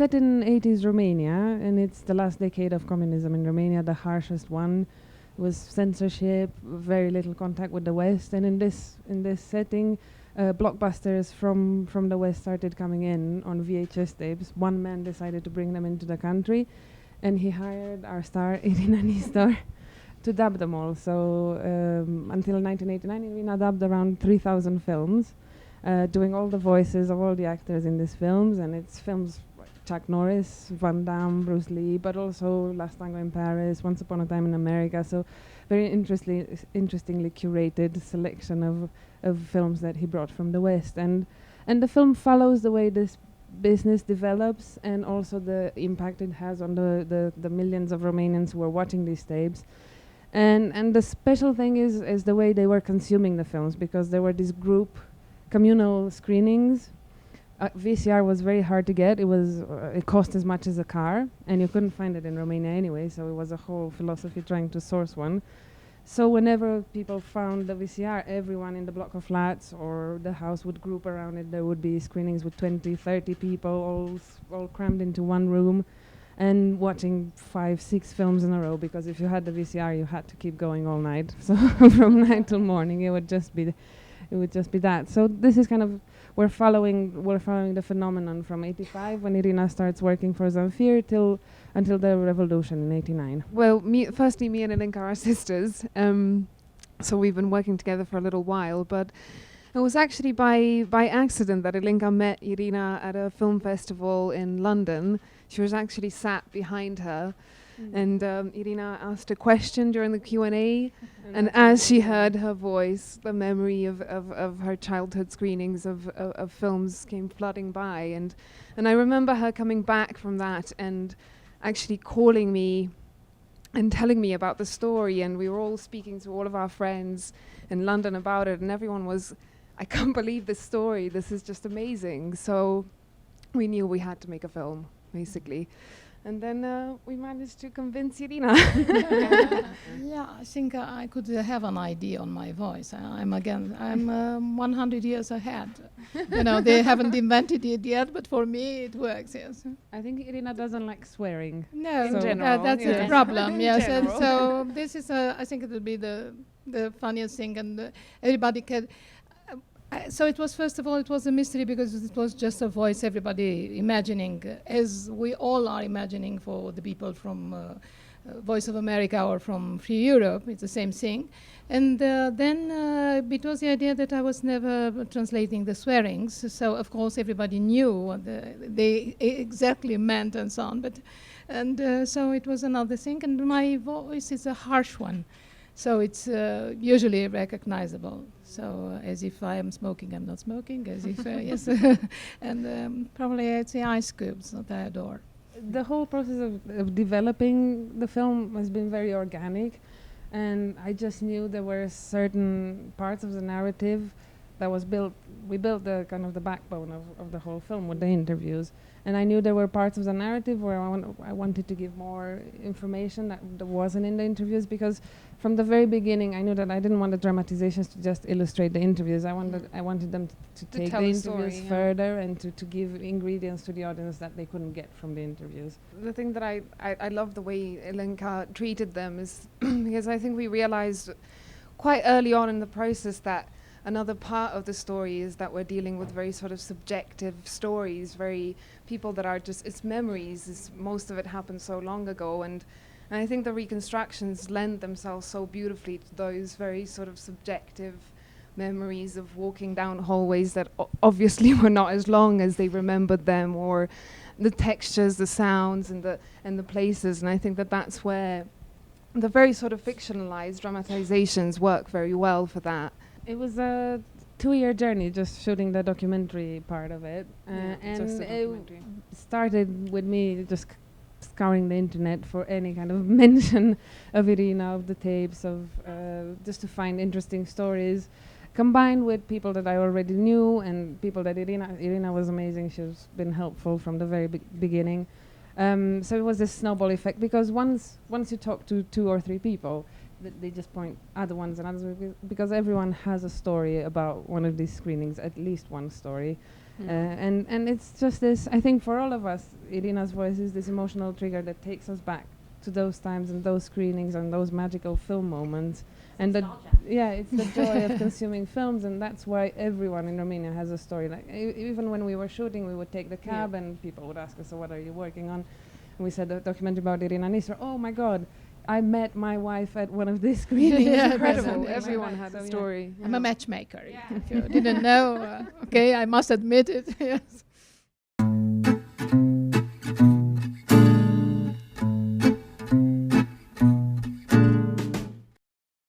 set in 80s Romania, and it's the last decade of communism in Romania, the harshest one. It was censorship, very little contact with the West, and in this setting, blockbusters from the West started coming in on VHS tapes. One man decided to bring them into the country, and he hired our star Ilina Nistor to dub them all. So until 1989, Ilina dubbed around 3,000 films, doing all the voices of all the actors in these films, and it's films like Chuck Norris, Van Damme, Bruce Lee, but also Last Tango in Paris, Once Upon a Time in America. So very interestingly curated selection of films that he brought from the West, and the film follows the way this business develops and also the impact it has on the millions of Romanians who are watching these tapes. And the special thing is the way they were consuming the films, because there were these group communal screenings. VCR was very hard to get. It cost as much as a car, and you couldn't find it in Romania anyway, so it was a whole philosophy trying to source one. So whenever people found the VCR, everyone in the block of flats or the house would group around it. There would be screenings with 20, 30 people all crammed into one room and watching 5, 6 films in a row, because if you had the VCR, you had to keep going all night. So from night till morning, it would just be that. So this is kind of, we're following the phenomenon from 85 when Irina starts working for Zamfir until the revolution in 89. Well, firstly, me and Ilinca are sisters, so we've been working together for a little while, but it was actually by accident that Ilinca met Irina at a film festival in London. She was actually sat behind her, and Irina asked a question during the Q&A, and as she heard her voice, the memory of her childhood screenings of films came flooding by, and I remember her coming back from that and actually calling me and telling me about the story, and we were all speaking to all of our friends in London about it, and everyone was, I can't believe this story, this is just amazing. So we knew we had to make a film, basically. And then we managed to convince Irina. Yeah, I think I could have an idea on my voice. I'm 100 years ahead. They haven't invented it yet, but for me it works, yes. I think Irina doesn't like swearing. No, in general, that's yes. a problem, yes. And general. so this is, I think it will be the funniest thing, and everybody can... So it was, first of all, it was a mystery because it was just a voice, everybody imagining, as we all are imagining for the people from Voice of America or from Free Europe, it's the same thing. And then it was the idea that I was never translating the swearings, so of course everybody knew what they exactly meant and so on. So it was another thing, and my voice is a harsh one. So it's usually recognizable. So as if I am smoking, I'm not smoking. As if, yes. And probably it's the ice cubes that I adore. The whole process of developing the film has been very organic. And I just knew there were certain parts of the narrative that was built. We built the kind of the backbone of the whole film with the interviews. And I knew there were parts of the narrative where I wanted to give more information that wasn't in the interviews, because from the very beginning I knew that I didn't want the dramatizations to just illustrate the interviews. I wanted them to take the interviews further and to give ingredients to the audience that they couldn't get from the interviews. The thing that I love the way Ilinca treated them is because I think we realized quite early on in the process that another part of the story is that we're dealing with very sort of subjective stories, very people that are just, it's memories, most of it happened so long ago, and I think the reconstructions lend themselves so beautifully to those very sort of subjective memories of walking down hallways that obviously were not as long as they remembered them, or the textures, the sounds, and the places, and I think that that's where the very sort of fictionalized dramatizations work very well for that. It was a 2-year journey just shooting the documentary part of it, and it started with me just scouring the internet for any kind of mention of Irina, of the tapes, of just to find interesting stories, combined with people that I already knew and people that Irina was amazing. She's been helpful from the very beginning. So it was this snowball effect, because once you talk to 2 or 3 people, they just point other ones and others, because everyone has a story about one of these screenings, at least one story. And it's just this, I think for all of us, Ilina's voice is this emotional trigger that takes us back to those times and those screenings and those magical film moments. And it's the joy of consuming films, and that's why everyone in Romania has a story. Like even when we were shooting, we would take the cab and people would ask us, so what are you working on? And we said a documentary about Irina Nistor. Oh my God, I met my wife at one of these screenings. Incredible. Everyone had a story. I'm a matchmaker. If you didn't know, okay, I must admit it. Yes.